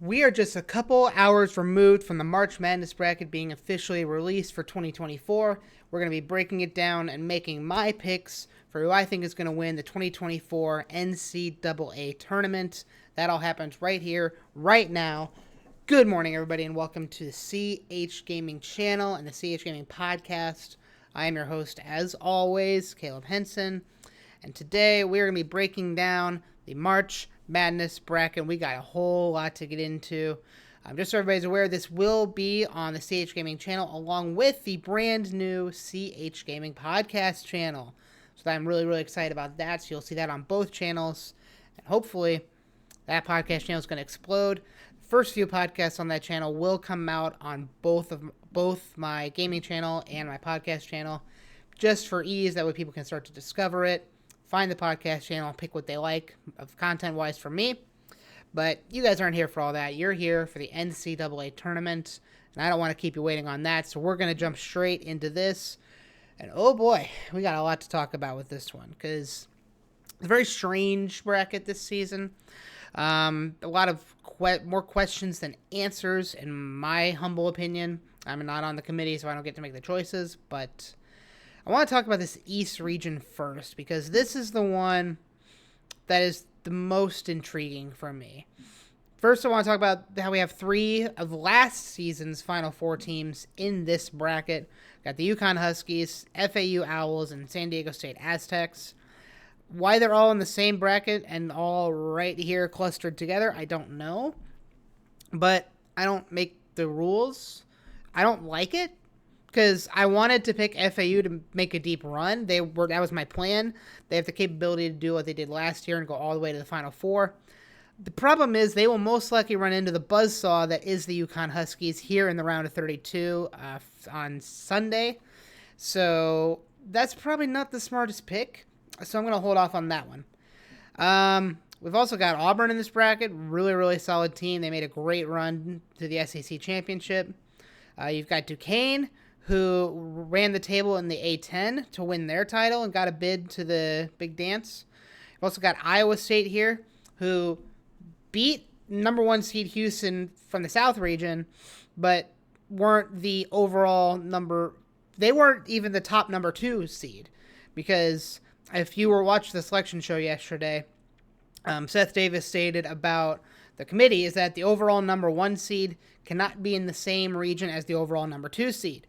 We are just a couple hours removed from the March Madness bracket being officially released for 2024. We're going to be breaking it down and making my picks for who I think is going to win the 2024 NCAA Tournament. That all happens right here, right now. Good morning, everybody, and welcome to the CH Gaming channel and the CH Gaming podcast. I am your host, as always, Caleb Henson, and today we're going to be breaking down the March Madness bracket. We got a whole lot to get into. Just so everybody's aware, this will be on the CH Gaming channel along with the brand new CH Gaming podcast channel. So I'm really excited about that. So you'll see that on both channels. And hopefully that podcast channel is going to explode. First few podcasts on that channel will come out on both my gaming channel and my podcast channel, just for ease. That way people can start to discover it, find the podcast channel, pick what they like of content-wise from me. But you guys aren't here for all that. You're here for the NCAA Tournament, and I don't want to keep you waiting on that, so we're going to jump straight into this. And oh boy, we got a lot to talk about with this one, because it's a very strange bracket this season. A lot of more questions than answers, in my humble opinion. I'm not on the committee, so I don't get to make the choices, but I want to talk about this East region first, because this is the one that is the most intriguing for me. First, I want to talk about how we have three of last season's Final Four teams in this bracket. Got the UConn Huskies, FAU Owls, and San Diego State Aztecs. Why they're all in the same bracket and all right here clustered together, I don't know. But I don't make the rules. I don't like it, because I wanted to pick FAU to make a deep run. That was my plan. They have the capability to do what they did last year and go all the way to the Final Four. The problem is they will most likely run into the buzzsaw that is the UConn Huskies here in the round of 32 on Sunday. So that's probably not the smartest pick. So I'm going to hold off on that one. We've also got Auburn in this bracket. Really solid team. They made a great run to the SEC championship. You've got Duquesne, who ran the table in the A10 to win their title and got a bid to the big dance. You've also got Iowa State here, who beat number one seed Houston from the South region, but weren't the overall they weren't even the top number 2 seed, because if you were watching the selection show yesterday, Seth Davis stated about the committee is that the overall number 1 seed cannot be in the same region as the overall number 2 seed.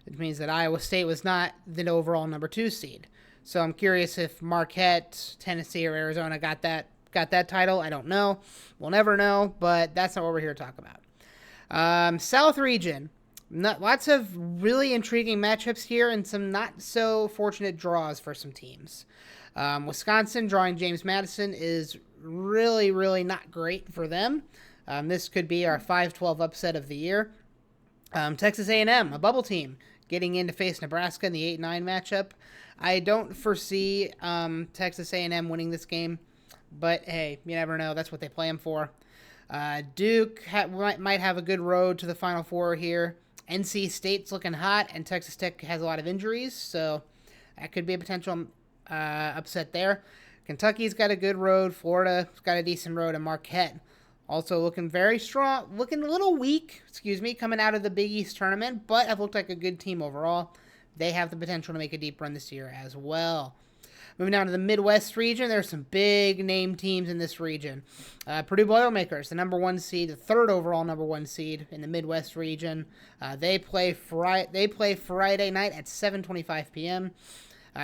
It means that Iowa State was not the overall number 2 seed. So I'm curious if Marquette, Tennessee, or Arizona got that title. I don't know. We'll never know, but that's not what we're here to talk about. South region. Lots of really intriguing matchups here and some not so fortunate draws for some teams. Wisconsin drawing James Madison is really not great for them. This could be our 5-12 upset of the year. Texas A&M, a bubble team, getting in to face Nebraska in the 8-9 matchup. I don't foresee Texas A&M winning this game, but hey, you never know. That's what they play them for. Duke might have a good road to the Final Four here. NC State's looking hot, and Texas Tech has a lot of injuries, so that could be a potential upset there. Kentucky's got a good road. Florida's got a decent road, and Marquette also looking very strong, looking a little weak, coming out of the Big East tournament, but have looked like a good team overall. They have the potential to make a deep run this year as well. Moving down to the Midwest region, there's some big name teams in this region. Purdue Boilermakers, the number 1 seed, the third overall number 1 seed in the Midwest region. They play Friday night at 7:25 p.m.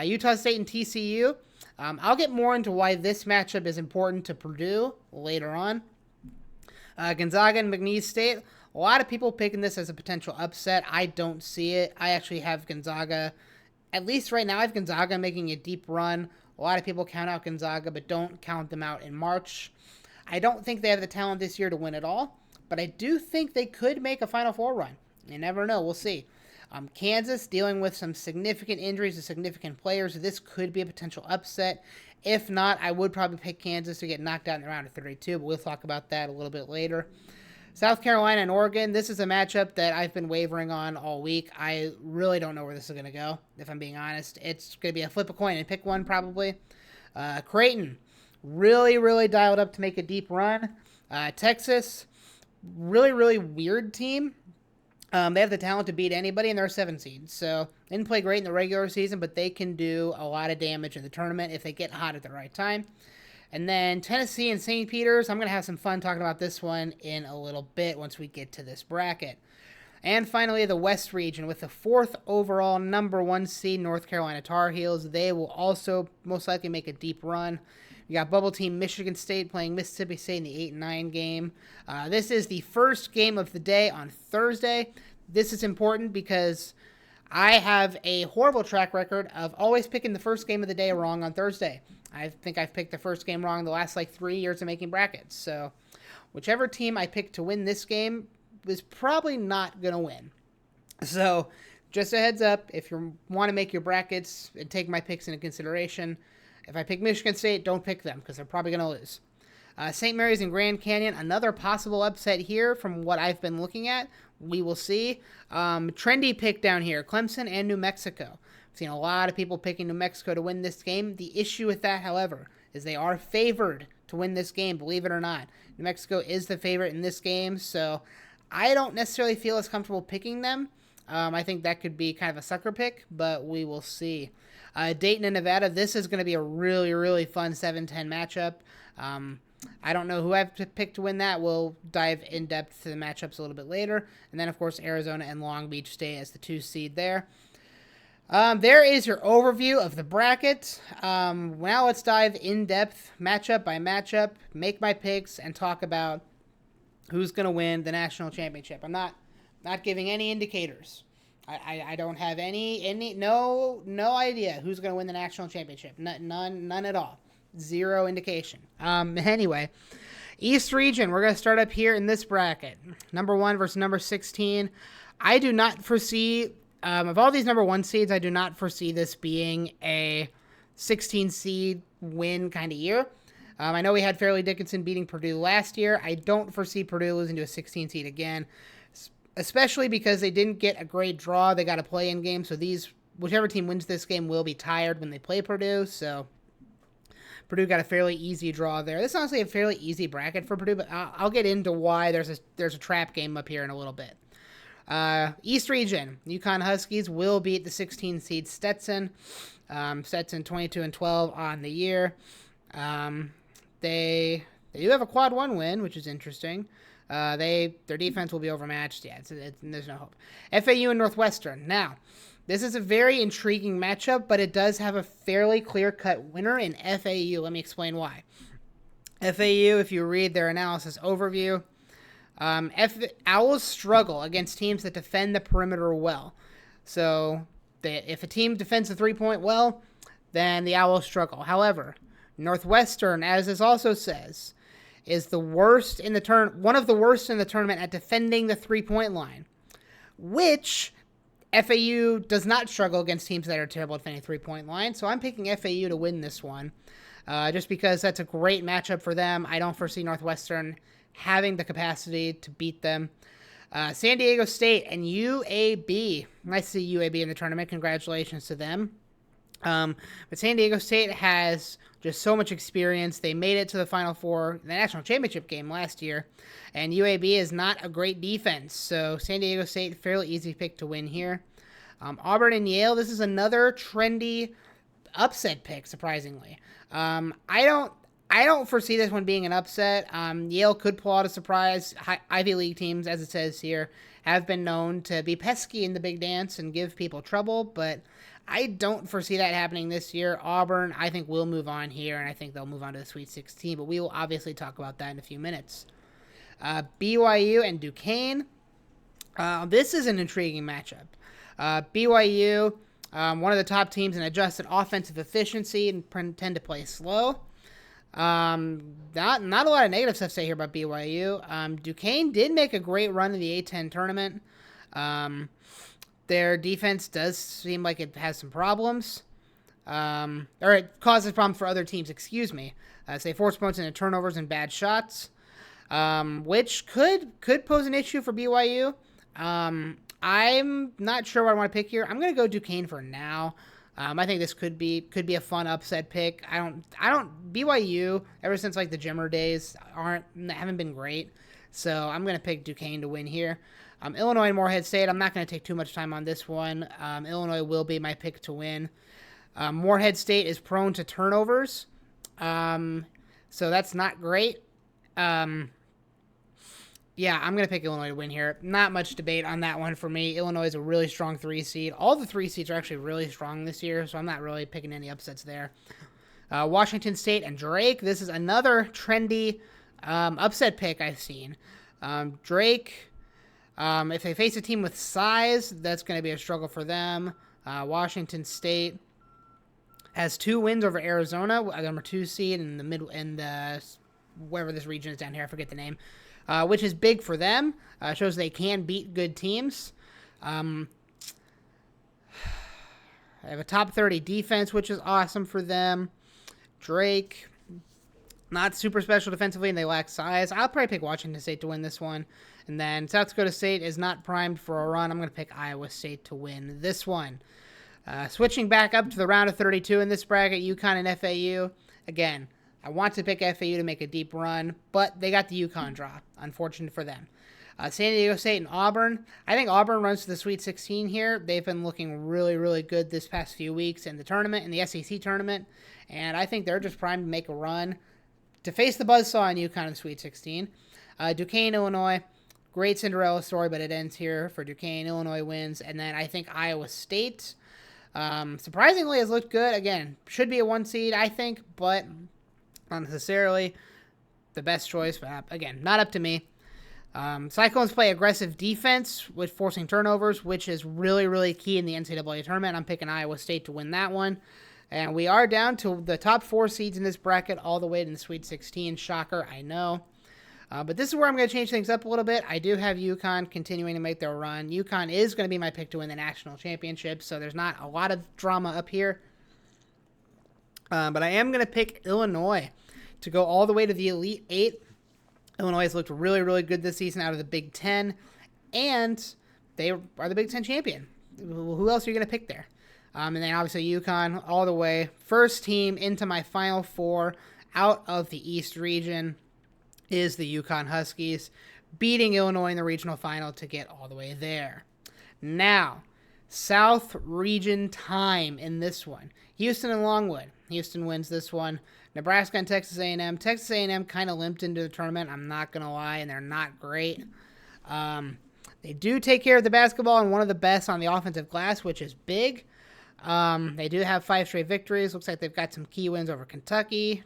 Utah State and TCU. I'll get more into why this matchup is important to Purdue later on. Gonzaga and McNeese State. A lot of people picking this as a potential upset. I don't see it. I actually have Gonzaga. At least right now, I have Gonzaga making a deep run. A lot of people count out Gonzaga, but don't count them out in March. I don't think they have the talent this year to win it all, but I do think they could make a Final Four run. You never know. We'll see. Kansas dealing with some significant injuries to significant players. This could be a potential upset. If not, I would probably pick Kansas to get knocked out in the round of 32, but we'll talk about that a little bit later. South Carolina and Oregon, this is a matchup that I've been wavering on all week. I really don't know where this is going to go, if I'm being honest. It's going to be a flip a coin and pick one probably. Creighton, really dialed up to make a deep run. Texas, really, really weird team. They have the talent to beat anybody, and they're a 7 seed. So they didn't play great in the regular season, but they can do a lot of damage in the tournament if they get hot at the right time. And then Tennessee and St. Peter's. I'm going to have some fun talking about this one in a little bit once we get to this bracket. And finally, the West region with the 4th overall number 1 seed North Carolina Tar Heels. They will also most likely make a deep run. You got bubble team Michigan State playing Mississippi State in the 8-9 game. This is the first game of the day on Thursday. This is important because I have a horrible track record of always picking the first game of the day wrong on Thursday. I think I've picked the first game wrong the last 3 years of making brackets. So whichever team I pick to win this game is probably not going to win. So just a heads up, if you want to make your brackets and take my picks into consideration, if I pick Michigan State, don't pick them because they're probably going to lose. St. Mary's and Grand Canyon, another possible upset here from what I've been looking at. We will see. Trendy pick down here, Clemson and New Mexico. I've seen a lot of people picking New Mexico to win this game. The issue with that, however, is they are favored to win this game, believe it or not. New Mexico is the favorite in this game, so I don't necessarily feel as comfortable picking them. I think that could be kind of a sucker pick, but we will see. Dayton and Nevada, this is going to be a really, really fun 7-10 matchup. I don't know who I've picked to win that. We'll dive in depth to the matchups a little bit later. And then, of course, Arizona and Long Beach State as the 2 seed there. There is your overview of the bracket. Now let's dive in depth, matchup by matchup, make my picks, and talk about who's going to win the national championship. I'm not giving any indicators. I don't have no idea who's going to win the national championship. None at all. Zero indication. Anyway, East region, we're going to start up here in this bracket. Number 1 versus number 16. I do not foresee, of all these number 1 seeds, I do not foresee this being a 16 seed win kind of year. I know we had Fairleigh Dickinson beating Purdue last year. I don't foresee Purdue losing to a 16 seed again, especially because they didn't get a great draw. They got a play-in game, so whichever team wins this game will be tired when they play Purdue, so Purdue got a fairly easy draw there. This is honestly a fairly easy bracket for Purdue, but I'll get into why there's a trap game up here in a little bit. East region, UConn Huskies will beat the 16 seed Stetson. Stetson 22-12 on the year. They do have a quad 1 win, which is interesting. Their defense will be overmatched. Yeah, there's no hope. FAU and Northwestern. Now, this is a very intriguing matchup, but it does have a fairly clear-cut winner in FAU. Let me explain why. FAU, if you read their analysis overview, Owls struggle against teams that defend the perimeter well. So if a team defends the 3-point well, then the Owls struggle. However, Northwestern, as this also says, is the worst in the one of the worst in the tournament at defending the 3-point line, which FAU does not struggle against teams that are terrible at defending 3-point line. So I'm picking FAU to win this one, just because that's a great matchup for them. I don't foresee Northwestern having the capacity to beat them. San Diego State and UAB. Nice to see UAB in the tournament. Congratulations to them. But San Diego State has just so much experience. They made it to the Final Four, the national championship game last year, and UAB is not a great defense. So San Diego State, fairly easy pick to win here. Auburn and Yale, this is another trendy upset pick, surprisingly. I don't foresee this one being an upset. Yale could pull out a surprise. Ivy League teams, as it says here, have been known to be pesky in the big dance and give people trouble, but I don't foresee that happening this year. Auburn, I think, will move on here, and I think they'll move on to the Sweet 16, but we will obviously talk about that in a few minutes. BYU and Duquesne. This is an intriguing matchup. BYU, one of the top teams in adjusted offensive efficiency and tend to play slow. Not a lot of negative stuff to say here about BYU. Duquesne did make a great run in the A10 tournament. Their defense does seem like it has some problems. Or it causes problems for other teams, excuse me. They force points into turnovers and bad shots, which could pose an issue for BYU. I'm not sure what I want to pick here. I'm going to go Duquesne for now. I think this could be a fun upset pick. I don't BYU ever since like the Jimmer days haven't been great, so I'm gonna pick Duquesne to win here. Illinois and Morehead State. I'm not gonna take too much time on this one. Illinois will be my pick to win. Morehead State is prone to turnovers, so that's not great. Yeah, I'm going to pick Illinois to win here. Not much debate on that one for me. Illinois is a really strong 3 seed. All the 3 seeds are actually really strong this year, so I'm not really picking any upsets there. Washington State and Drake. This is another trendy upset pick I've seen. Drake, if they face a team with size, that's going to be a struggle for them. Washington State has 2 wins over Arizona, number 2 seed in the wherever this region is down here. I forget the name. Which is big for them. Shows they can beat good teams. I have a top 30 defense, which is awesome for them. Drake, not super special defensively, and they lack size. I'll probably pick Washington State to win this one. And then South Dakota State is not primed for a run. I'm going to pick Iowa State to win this one. Switching back up to the round of 32 in this bracket, UConn and FAU. Again, I want to pick FAU to make a deep run, but they got the UConn draw. Unfortunate for them. San Diego State and Auburn. I think Auburn runs to the Sweet 16 here. They've been looking really, really good this past few weeks in the tournament, in the SEC tournament, and I think they're just primed to make a run to face the buzzsaw in UConn in the Sweet 16. Duquesne, Illinois. Great Cinderella story, but it ends here for Duquesne. Illinois wins, and then I think Iowa State, surprisingly, has looked good. Again, should be a 1 seed, I think, but not necessarily the best choice, but again, not up to me. Cyclones play aggressive defense with forcing turnovers, which is really, really key in the NCAA tournament. I'm picking Iowa State to win that one. And we are down to the top 4 seeds in this bracket all the way to the Sweet 16. Shocker, I know. But this is where I'm going to change things up a little bit. I do have UConn continuing to make their run. UConn is going to be my pick to win the national championship, so there's not a lot of drama up here. But I am going to pick Illinois to go all the way to the Elite 8. Illinois has looked really, really good this season out of the Big Ten, and they are the Big Ten champion. Who else are you going to pick there? And then obviously UConn all the way. First team into my Final Four out of the East region is the UConn Huskies, beating Illinois in the regional final to get all the way there. Now, South region time in this one. Houston and Longwood. Houston wins this one. Nebraska and Texas A&M. Texas A&M kind of limped into the tournament, I'm not going to lie, and they're not great. They do take care of the basketball and one of the best on the offensive glass, which is big. They do have 5 straight victories. Looks like they've got some key wins over Kentucky.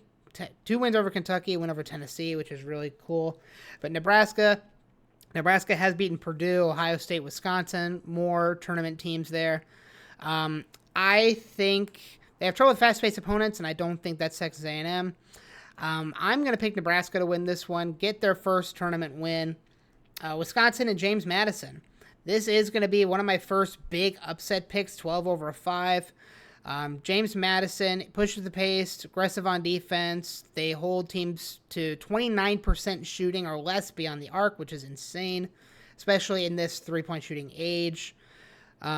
2 wins over Kentucky, a win over Tennessee, which is really cool. But Nebraska has beaten Purdue, Ohio State, Wisconsin, more tournament teams there. I think they have trouble with fast-paced opponents, and I don't think that's Texas A&M. I'm going to pick Nebraska to win this one, get their first tournament win. Wisconsin and James Madison. This is going to be one of my first big upset picks, 12 over 5. James Madison pushes the pace, aggressive on defense. They hold teams to 29% shooting or less beyond the arc, which is insane, especially in this three-point shooting age. They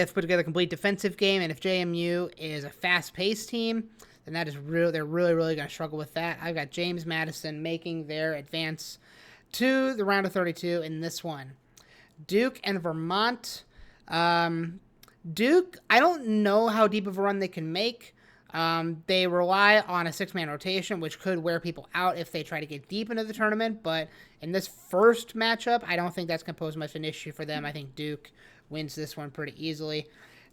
have to put together a complete defensive game, and if JMU is a fast-paced team, then that is they're really, really going to struggle with that. I've got James Madison making their advance to the round of 32 in this one. Duke and Vermont. Duke, I don't know how deep of a run they can make. They rely on a 6-man rotation, which could wear people out if they try to get deep into the tournament. But in this first matchup, I don't think that's going to pose much of an issue for them. I think Duke wins this one pretty easily.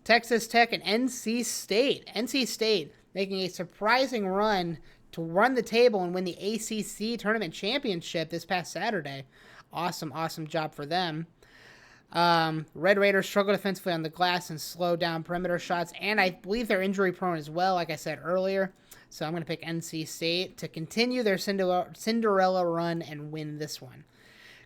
Texas Tech and NC State. NC State making a surprising run to run the table and win the ACC Tournament Championship this past Saturday. Awesome, awesome job for them. Red Raiders struggle defensively on the glass and slow down perimeter shots, and I believe they're injury prone as well, like I said earlier. So I'm going to pick NC State to continue their Cinderella run and win this one.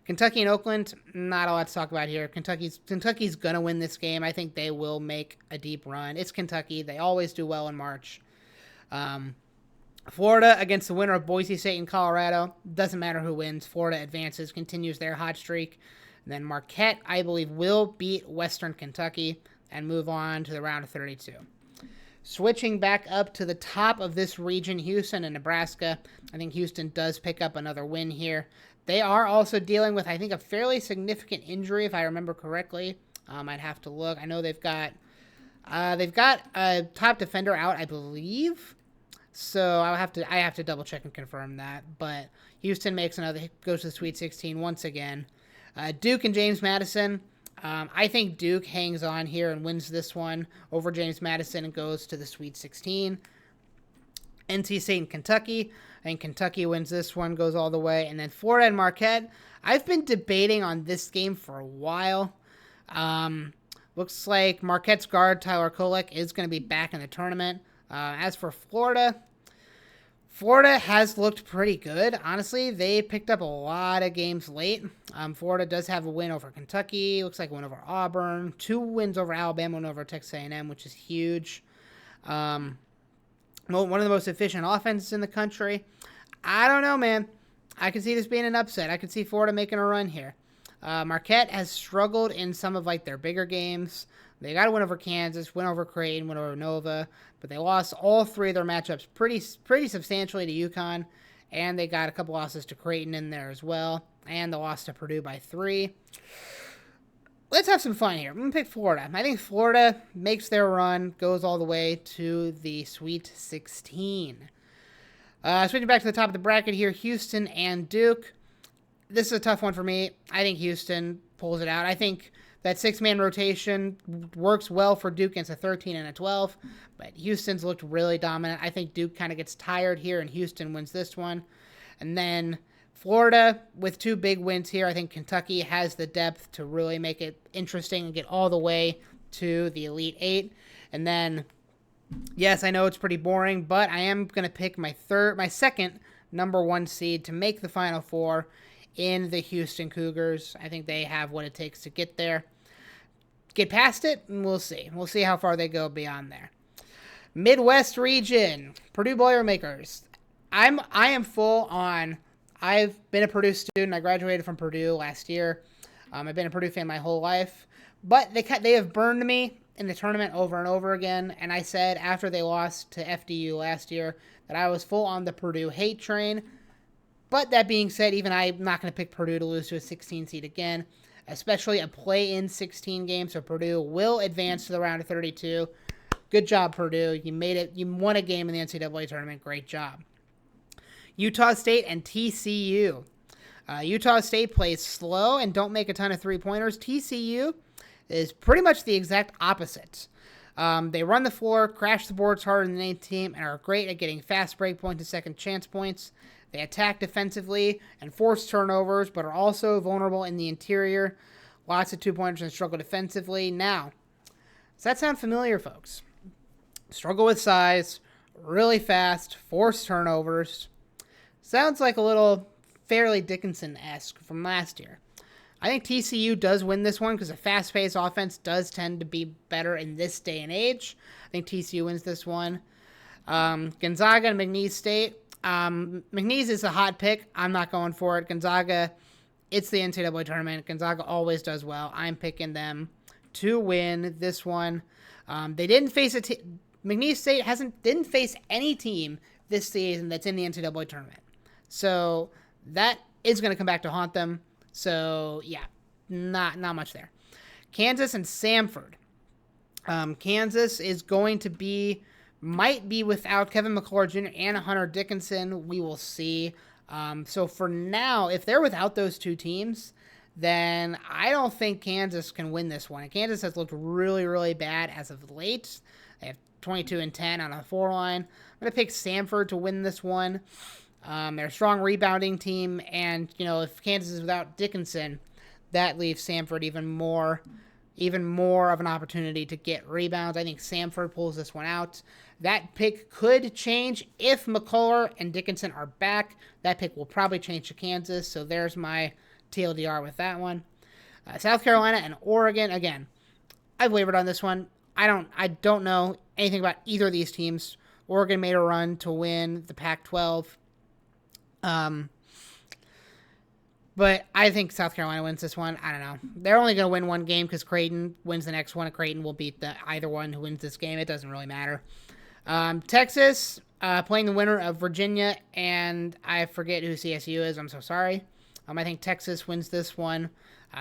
Kentucky and Oakland, not a lot to talk about here. Kentucky's going to win this game. I think they will make a deep run. It's Kentucky. They always do well in March. Florida against the winner of Boise State and Colorado. Doesn't matter who wins. Florida advances, continues their hot streak. And then Marquette, I believe, will beat Western Kentucky. and move on to the round of 32. Switching back up to the top of this region, Houston and Nebraska. I think Houston does pick up another win here. They are also dealing with, I think, a fairly significant injury, if I remember correctly. I'd have to look. I know they've got a top defender out, I believe. So I have to double check and confirm that. But Houston goes to the Sweet 16 once again. Duke and James Madison. I think Duke hangs on here and wins this one over James Madison and goes to the Sweet 16. NC State and Kentucky. I think Kentucky wins this one, goes all the way. And then Florida and Marquette. I've been debating on this game for a while. Looks like Marquette's guard, Tyler Kolek, is going to be back in the tournament. As for Florida has looked pretty good. Honestly, they picked up a lot of games late. Florida does have a win over Kentucky. Looks like a win over Auburn. 2 wins over Alabama, one over Texas A&M, which is huge. One of the most efficient offenses in the country. I don't know, man. I could see this being an upset. I could see Florida making a run here. Marquette has struggled in some of their bigger games. They got a win over Kansas, win over Creighton, win over Nova, but they lost all 3 of their matchups pretty substantially to UConn, and they got a couple losses to Creighton in there as well, and the loss to Purdue by 3. Let's have some fun here. I'm going to pick Florida. I think Florida makes their run, goes all the way to the Sweet 16. Switching back to the top of the bracket here, Houston and Duke. This is a tough one for me. I think Houston pulls it out. I think that 6-man rotation works well for Duke against a 13 and a 12, but Houston's looked really dominant. I think Duke kind of gets tired here, and Houston wins this one. And then Florida with 2 big wins here. I think Kentucky has the depth to really make it interesting and get all the way to the Elite 8. And then, yes, I know it's pretty boring, but I am going to pick my second number 1 seed to make the Final Four in the Houston Cougars. I think they have what it takes to get there. Get past it, and we'll see. We'll see how far they go beyond there. Midwest region, Purdue Boilermakers. I am full on. I've been a Purdue student. I graduated from Purdue last year. I've been a Purdue fan my whole life, but they have burned me in the tournament over and over again. And I said after they lost to FDU last year that I was full on the Purdue hate train. But that being said, even I'm not going to pick Purdue to lose to a 16 seed again, especially a play-in 16 game. So Purdue will advance to the round of 32. Good job, Purdue. You made it. You won a game in the NCAA tournament. Great job. Utah State and TCU. Utah State plays slow and don't make a ton of three-pointers. TCU is pretty much the exact opposite. They run the floor, crash the boards harder than any team, and are great at getting fast break points and second chance points. They attack defensively and force turnovers, but are also vulnerable in the interior. Lots of 2-pointers and struggle defensively. Now, does that sound familiar, folks? Struggle with size, really fast, force turnovers. Sounds like a little Fairleigh Dickinson-esque from last year. I think TCU does win this one because a fast-paced offense does tend to be better in this day and age. I think TCU wins this one. Gonzaga and McNeese State. McNeese is a hot pick. I'm not going for it. Gonzaga, it's the NCAA tournament. Gonzaga always does well. I'm picking them to win this one. They didn't face McNeese State didn't face any team this season that's in the NCAA tournament. So that is going to come back to haunt them. So yeah, not much there. Kansas and Samford. Kansas is going to might be without Kevin McCullough Jr. and Hunter Dickinson. We will see. So for now, if they're without those 2 teams, then I don't think Kansas can win this one. And Kansas has looked really, really bad as of late. They have 22-10 on a 4 line. I'm going to pick Samford to win this one. They're a strong rebounding team, and if Kansas is without Dickinson, that leaves Samford even more of an opportunity to get rebounds. I think Samford pulls this one out. That pick could change if McCullough and Dickinson are back. That pick will probably change to Kansas, so there's my TLDR with that one. South Carolina and Oregon. Again, I've wavered on this one. I don't know anything about either of these teams. Oregon made a run to win the Pac-12. But I think South Carolina wins this one. I don't know. They're only going to win one game because Creighton wins the next one. And Creighton will beat either one who wins this game. It doesn't really matter. Texas playing the winner of Virginia, and I forget who CSU is. I'm so sorry. I think Texas wins this one.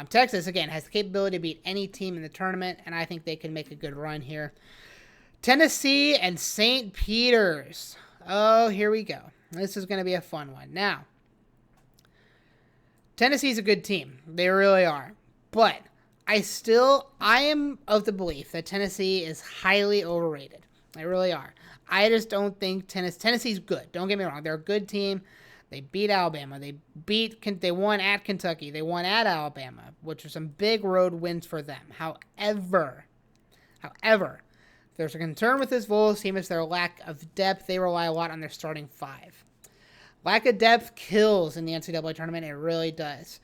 Texas, again, has the capability to beat any team in the tournament, and I think they can make a good run here. Tennessee and St. Peter's. Oh, here we go. This is going to be a fun one. Now, Tennessee's a good team. They really are. But I am of the belief that Tennessee is highly overrated. They really are. I just don't think Tennessee's good. Don't get me wrong. They're a good team. They beat Alabama. They won at Kentucky. They won at Alabama, which are some big road wins for them. However, if there's a concern with this Vols team, it's their lack of depth. They rely a lot on their starting five. Lack of depth kills in the NCAA tournament. It really does.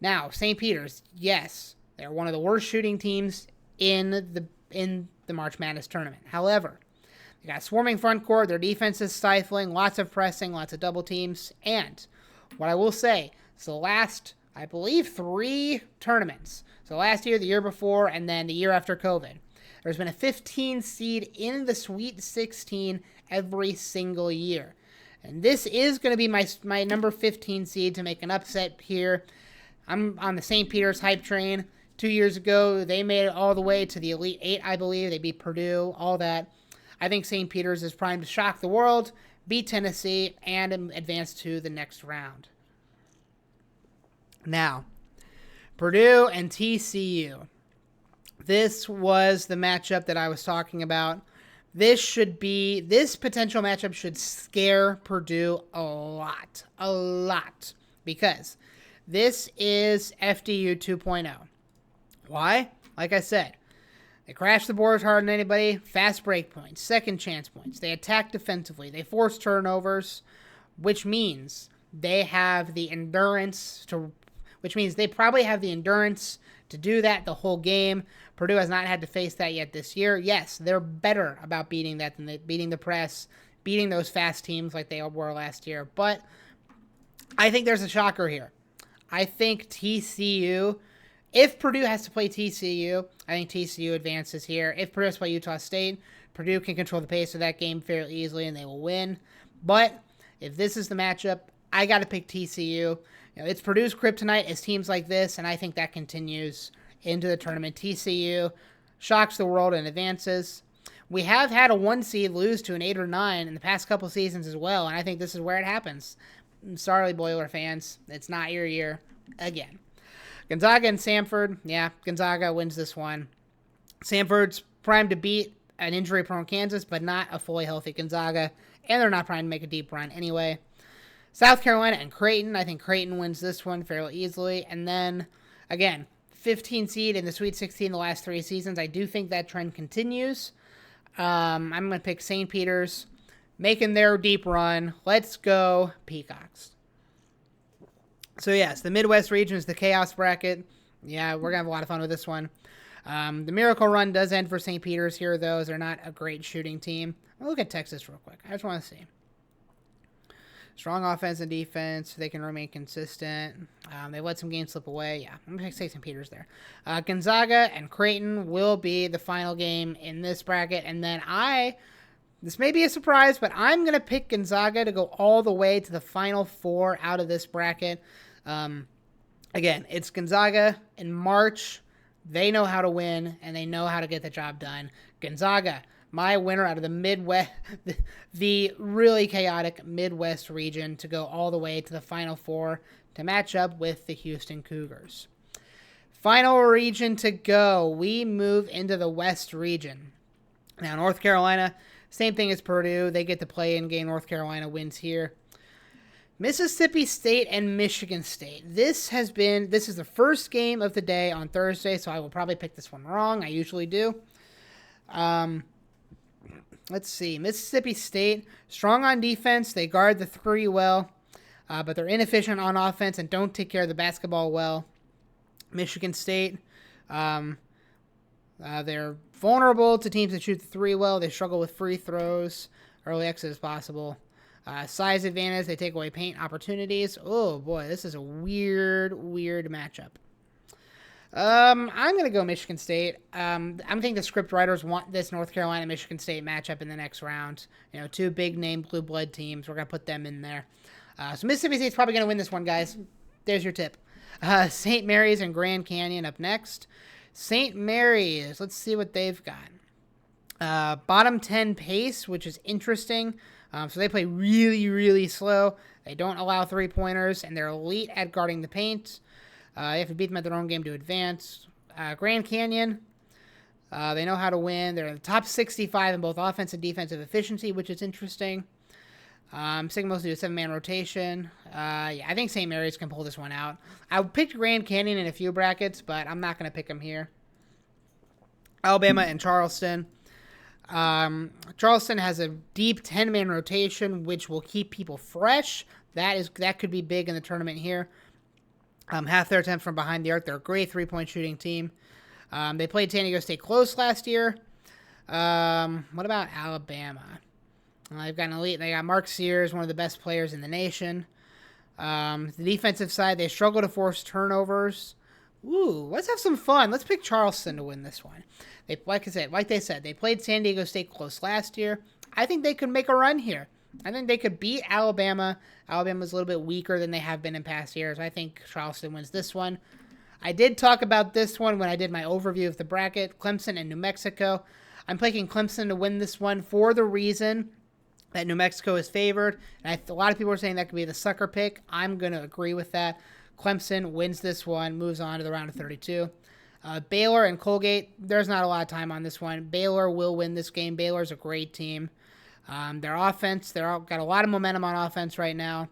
Now, St. Peter's, yes, they're one of the worst shooting teams in the March Madness tournament. However, they got a swarming front court. Their defense is stifling. Lots of pressing. Lots of double teams. And what I will say is the last, I believe, 3 tournaments. So last year, the year before, and then the year after COVID. There's been a 15 seed in the Sweet 16 every single year. And this is going to be my number 15 seed to make an upset here. I'm on the St. Peter's hype train. 2 years ago, they made it all the way to the Elite 8, I believe. They beat Purdue, all that. I think St. Peter's is primed to shock the world, beat Tennessee, and advance to the next round. Now, Purdue and TCU. This was the matchup that I was talking about. This potential matchup should scare Purdue a lot, because this is FDU 2.0. Why? Like I said, they crash the boards harder than anybody, fast break points, second chance points. They attack defensively. They force turnovers, which means they have the endurance they probably have the endurance to do that the whole game. Purdue has not had to face that yet this year. Yes, they're better about beating that than beating the press, beating those fast teams like they were last year. But I think there's a shocker here. I think TCU, if Purdue has to play TCU, I think TCU advances here. If Purdue has to play Utah State, Purdue can control the pace of that game fairly easily and they will win. But if this is the matchup, I got to pick TCU. It's Purdue's kryptonite is teams like this, and I think that continues into the tournament. TCU shocks the world and advances. We have had a 1 seed lose to an 8 or 9 in the past couple seasons as well, and I think this is where it happens. Sorry, Boiler fans. It's not your year again. Gonzaga and Samford. Yeah, Gonzaga wins this one. Samford's primed to beat an injury-prone Kansas, but not a fully healthy Gonzaga, and they're not primed to make a deep run anyway. South Carolina and Creighton. I think Creighton wins this one fairly easily. And then, again, 15 seed in the Sweet 16 the last 3 seasons. I do think that trend continues. I'm going to pick St. Peter's, making their deep run. Let's go Peacocks. So, yes, the Midwest region is the chaos bracket. Yeah, we're going to have a lot of fun with this one. The miracle run does end for St. Peter's here, though, as they're not a great shooting team. I'll look at Texas real quick. I just want to see. Strong offense and defense. They can remain consistent. They let some games slip away. Yeah, I'm going to say St. Peter's there. Gonzaga and Creighton will be the final game in this bracket. And then this may be a surprise, but I'm going to pick Gonzaga to go all the way to the Final Four out of this bracket. Again, it's Gonzaga in March. They know how to win, and they know how to get the job done. Gonzaga, my winner out of the Midwest, the really chaotic Midwest region, to go all the way to the Final Four to match up with the Houston Cougars. Final region to go. We move into the West region. Now, North Carolina, same thing as Purdue. They get to play in game. North Carolina wins here. Mississippi State and Michigan State. This is the first game of the day on Thursday, so I will probably pick this one wrong. I usually do. Let's see. Mississippi State, strong on defense. They guard the 3 well, but they're inefficient on offense and don't take care of the basketball well. Michigan State, they're vulnerable to teams that shoot the 3 well. They struggle with free throws. Early exit is possible. Size advantage, they take away paint opportunities. Oh boy, this is a weird matchup. I'm going to go Michigan State. I think the script writers want this North Carolina-Michigan State matchup in the next round. You know, two big-name blue blood teams. We're going to put them in there. So Mississippi State's probably going to win this one, guys. There's your tip. St. Mary's and Grand Canyon up next. St. Mary's, let's see what they've got. Bottom 10 pace, which is interesting. So they play really slow. They don't allow three-pointers, and they're elite at guarding the paint. You have to beat them at their own game to advance. Grand Canyon, they know how to win. They're in the top 65 in both offensive and defensive efficiency, which is interesting. Sticking mostly to a 7-man rotation. Yeah, I think St. Mary's can pull this one out. I picked Grand Canyon in a few brackets, but I'm not going to pick them here. Alabama and Charleston. Charleston has a deep 10-man rotation, which will keep people fresh. That could be big in the tournament here. Half their attempt from behind the arc. They're a great three-point shooting team. They played San Diego State close last year. What about Alabama? They've got an elite. They got Mark Sears, one of the best players in the nation. The defensive side, they struggle to force turnovers. Ooh, let's have some fun. Let's pick Charleston to win this one. Like they said, they played San Diego State close last year. I think they could make a run here. I think they could beat Alabama. Alabama's a little bit weaker than they have been in past years. I think Charleston wins this one. I did talk about this one when I did my overview of the bracket, Clemson and New Mexico. I'm picking Clemson to win this one for the reason that New Mexico is favored. And a lot of people are saying that could be the sucker pick. I'm going to agree with that. Clemson wins this one, moves on to the round of 32. Baylor and Colgate, there's not a lot of time on this one. Baylor will win this game. Baylor's a great team. Their offense, they're all got a lot of momentum on offense right now.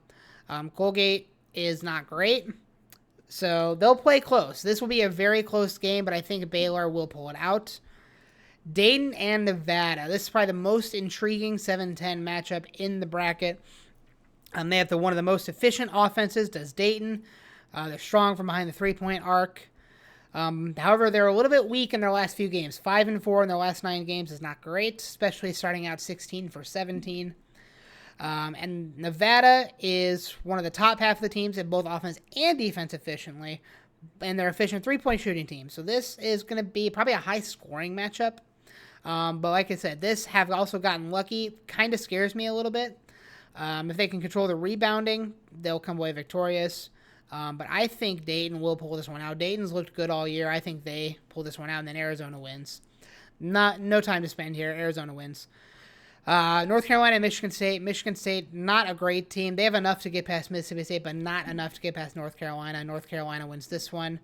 Colgate is not great, so they'll play close. This will be a very close game, but I think Baylor will pull it out. Dayton and Nevada. This is probably the most intriguing 7-10 matchup in the bracket. They have one of the most efficient offenses, does Dayton. They're strong from behind the three-point arc. However, they're a little bit weak in their last few games. 5-4 in their last 9 games is not great, especially starting out 16 for 17. And Nevada is one of the top half of the teams in both offense and defense efficiently, and they're efficient three-point shooting team. So this is going to be probably a high-scoring matchup. But like I said, this have also gotten lucky. Kind of scares me a little bit. If they can control the rebounding, they'll come away victorious. But I think Dayton will pull this one out. Dayton's looked good all year. I think they pull this one out, and then Arizona wins. No time to spend here. Arizona wins. North Carolina and Michigan State. Michigan State, not a great team. They have enough to get past Mississippi State, but not enough to get past North Carolina. North Carolina wins this one.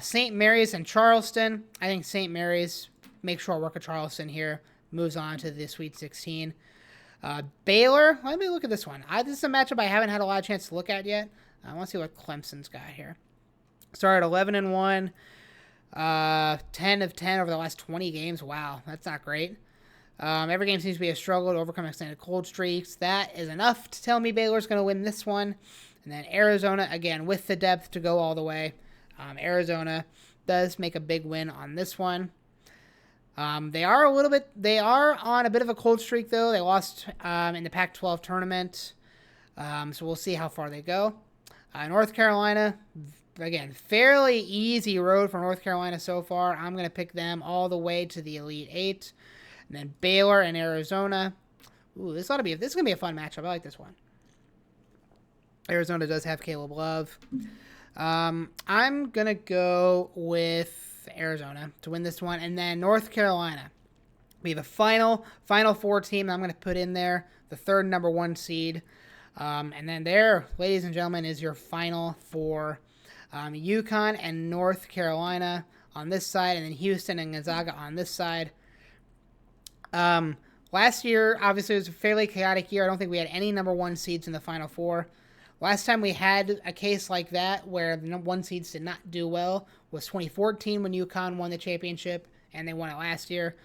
St. Mary's and Charleston. I think St. Mary's makes short work of Charleston here. Moves on to the Sweet 16. Baylor. Let me look at this one. This is a matchup I haven't had a lot of chance to look at yet. I want to see what Clemson's got here. Started 11-1, 10 of 10 over the last 20 games. Wow, that's not great. Every game seems to be a struggle to overcome extended cold streaks. That is enough to tell me Baylor's going to win this one. And then Arizona, again, with the depth to go all the way. Arizona does make a big win on this one. They are on a bit of a cold streak, though. They lost in the Pac-12 tournament. So we'll see how far they go. North Carolina, again, fairly easy road for North Carolina so far. I'm going to pick them all the way to the Elite Eight. And then Baylor and Arizona. Ooh, this is going to be a fun matchup. I like this one. Arizona does have Caleb Love. I'm going to go with Arizona to win this one. And then North Carolina. We have a final 4 team I'm going to put in there. The third number 1 seed. And then there, ladies and gentlemen, is your final 4. UConn and North Carolina on this side, and then Houston and Gonzaga on this side. Last year, obviously, it was a fairly chaotic year. I don't think we had any number 1 seeds in the Final 4. Last time we had a case like that where the number 1 seeds did not do well was 2014 when UConn won the championship, and they won it last year.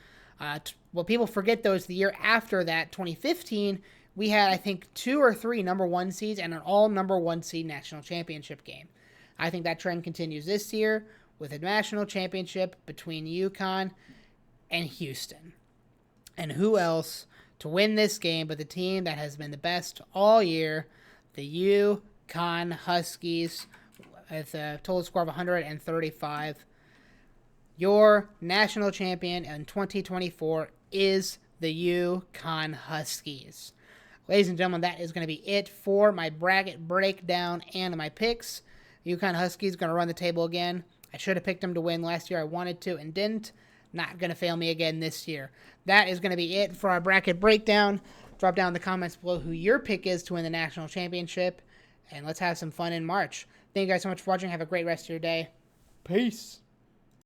What people forget, though, is the year after that, 2015, we had, I think, 2 or 3 number 1 seeds and an all number 1 seed national championship game. I think that trend continues this year with a national championship between UConn and Houston. And who else to win this game, but the team that has been the best all year, the UConn Huskies, with a total score of 135. Your national champion in 2024 is the UConn Huskies. Ladies and gentlemen, that is going to be it for my bracket breakdown and my picks. UConn Huskies going to run the table again. I should have picked them to win last year. I wanted to and didn't. Not going to fail me again this year. That is going to be it for our bracket breakdown. Drop down in the comments below who your pick is to win the national championship. And let's have some fun in March. Thank you guys so much for watching. Have a great rest of your day. Peace.